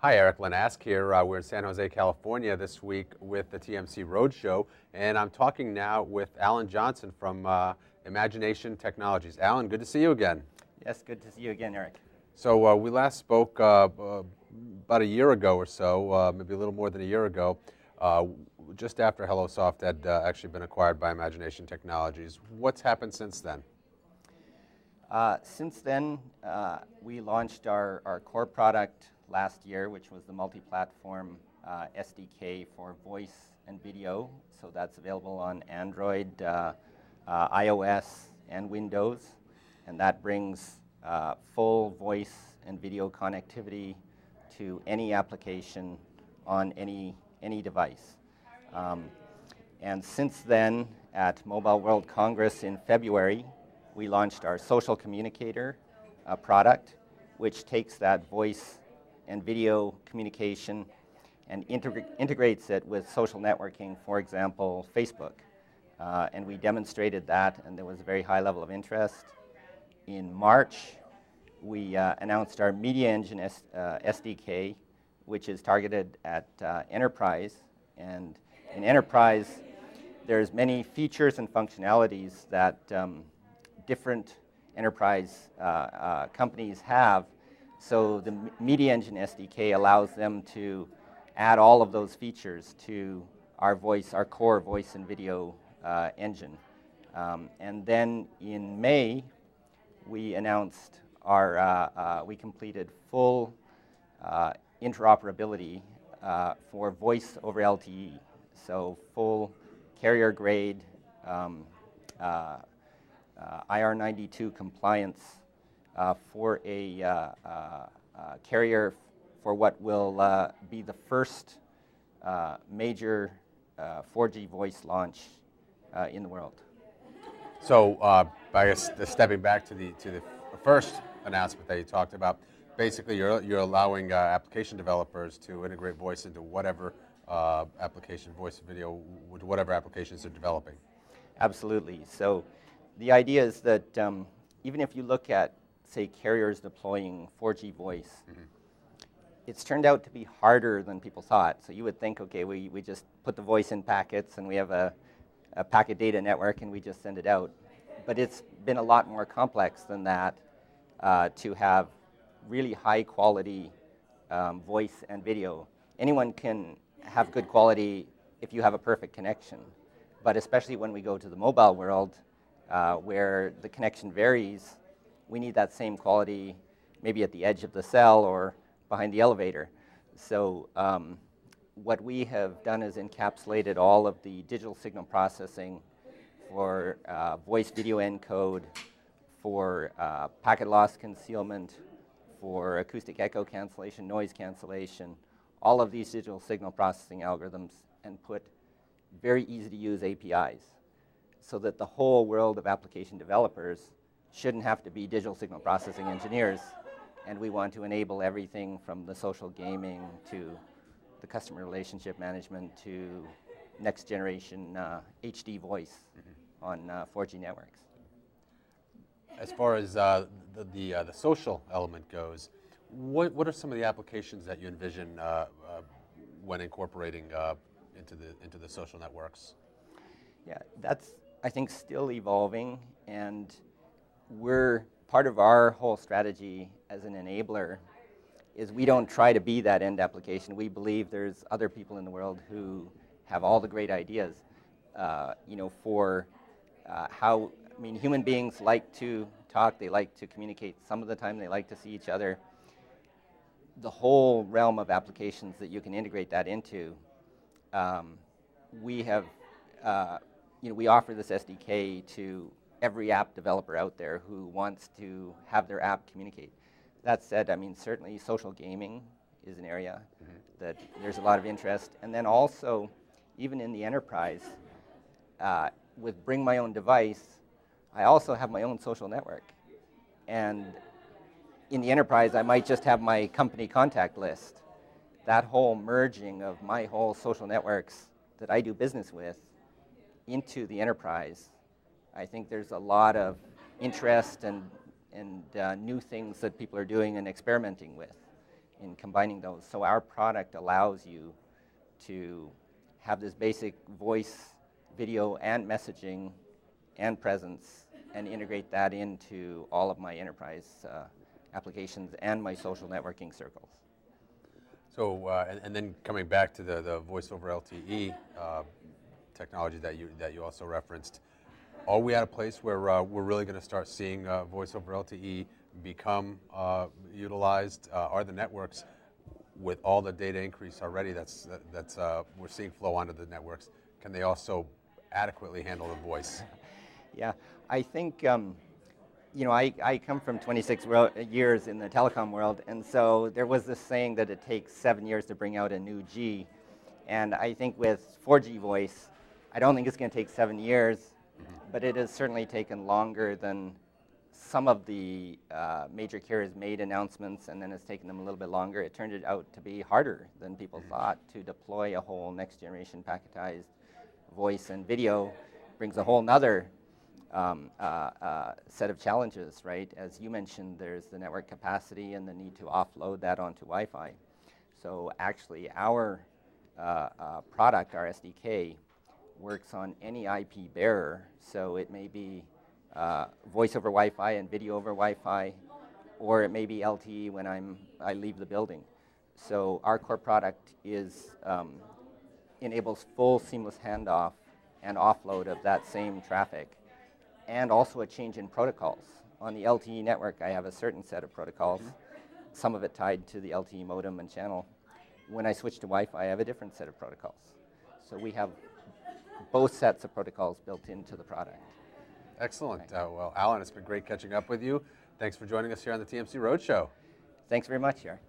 Hi, Eric Lanask here. We're in San Jose, California this week with the TMC Roadshow, and I'm talking now with Alan Johnson from Imagination Technologies. Alan, good to see you again. Yes, good to see you again, Eric. So we last spoke about a year ago or so, maybe a little more than a year ago, just after HelloSoft had actually been acquired by Imagination Technologies. What's happened since then? Since then, we launched our core product last year, which was the multi-platform SDK for voice and video. So that's available on Android, iOS, and Windows. And that brings full voice and video connectivity to any application on any device. And since then, at Mobile World Congress in February, we launched our social communicator product, which takes that voice and video communication and integrates it with social networking, for example, Facebook. And we demonstrated that, and there was a very high level of interest. In March, we announced our Media Engine SDK, which is targeted at enterprise. And in enterprise, there's many features and functionalities that different enterprise companies have. So the Media Engine SDK allows them to add all of those features to our core voice and video engine. And then in May, we announced we completed full interoperability for voice over LTE. So full carrier-grade IR92 compliance for a carrier for what will be the first major 4G voice launch in the world. So I guess stepping back to the first announcement that you talked about, basically you're allowing application developers to integrate voice into whatever application, voice video, with whatever applications they're developing. Absolutely. So the idea is that even if you look at, say, carriers deploying 4G voice, it's turned out to be harder than people thought. So you would think, okay, we just put the voice in packets and we have a packet data network and we just send it out. But it's been a lot more complex than that to have really high quality voice and video. Anyone can have good quality if you have a perfect connection. But especially when we go to the mobile world, where the connection varies, we need that same quality maybe at the edge of the cell or behind the elevator. So what we have done is encapsulated all of the digital signal processing for voice video encode, for packet loss concealment, for acoustic echo cancellation, noise cancellation, all of these digital signal processing algorithms, and put very easy to use APIs so that the whole world of application developers shouldn't have to be digital signal processing engineers. And we want to enable everything from the social gaming to the customer relationship management to next generation HD voice on 4G networks. As far as the social element goes, what are some of the applications that you envision when incorporating into the social networks? Yeah, that's, I think, still evolving, and part of our whole strategy as an enabler is we don't try to be that end application. We believe there's other people in the world who have all the great ideas, for how, human beings like to talk, they like to communicate. Some of the time they like to see each other. The whole realm of applications that you can integrate that into, we offer this SDK to every app developer out there who wants to have their app communicate. That said, certainly social gaming is an area that there's a lot of interest. And then also, even in the enterprise, with Bring My Own Device, I also have my own social network. And in the enterprise, I might just have my company contact list. That whole merging of my whole social networks that I do business with into the enterprise, I think there's a lot of interest and new things that people are doing and experimenting with. in combining those. So our product allows you to have this basic voice, video, and messaging and presence, and integrate that into all of my enterprise applications and my social networking circles. So, and then coming back to the voice over LTE technology that you also referenced, are we at a place where we're really going to start seeing voice over LTE become utilized? Are the networks, with all the data increase already that's we're seeing flow onto the networks, can they also adequately handle the voice? Yeah, I think, you know, I come from 26 years in the telecom world, and so there was this saying that it takes 7 years to bring out a new G. And I think with 4G voice, I don't think it's going to take 7 years, but it has certainly taken longer than some of the major carriers made announcements, and then it's taken them a little bit longer. It turned out to be harder than people thought to deploy a whole next generation packetized voice and video. Brings a whole nother set of challenges, right? As you mentioned, there's the network capacity and the need to offload that onto Wi-Fi. So actually our product, our SDK, works on any IP bearer. So it may be voice over Wi-Fi and video over Wi-Fi, or it may be LTE when I leave the building. So our core product enables full seamless handoff and offload of that same traffic, and also a change in protocols. On the LTE network, I have a certain set of protocols, some of it tied to the LTE modem and channel. When I switch to Wi-Fi, I have a different set of protocols. So we have both sets of protocols built into the product. Excellent. Right. Well, Alan, it's been great catching up with you. Thanks for joining us here on the TMC Roadshow. Thanks very much, Eric.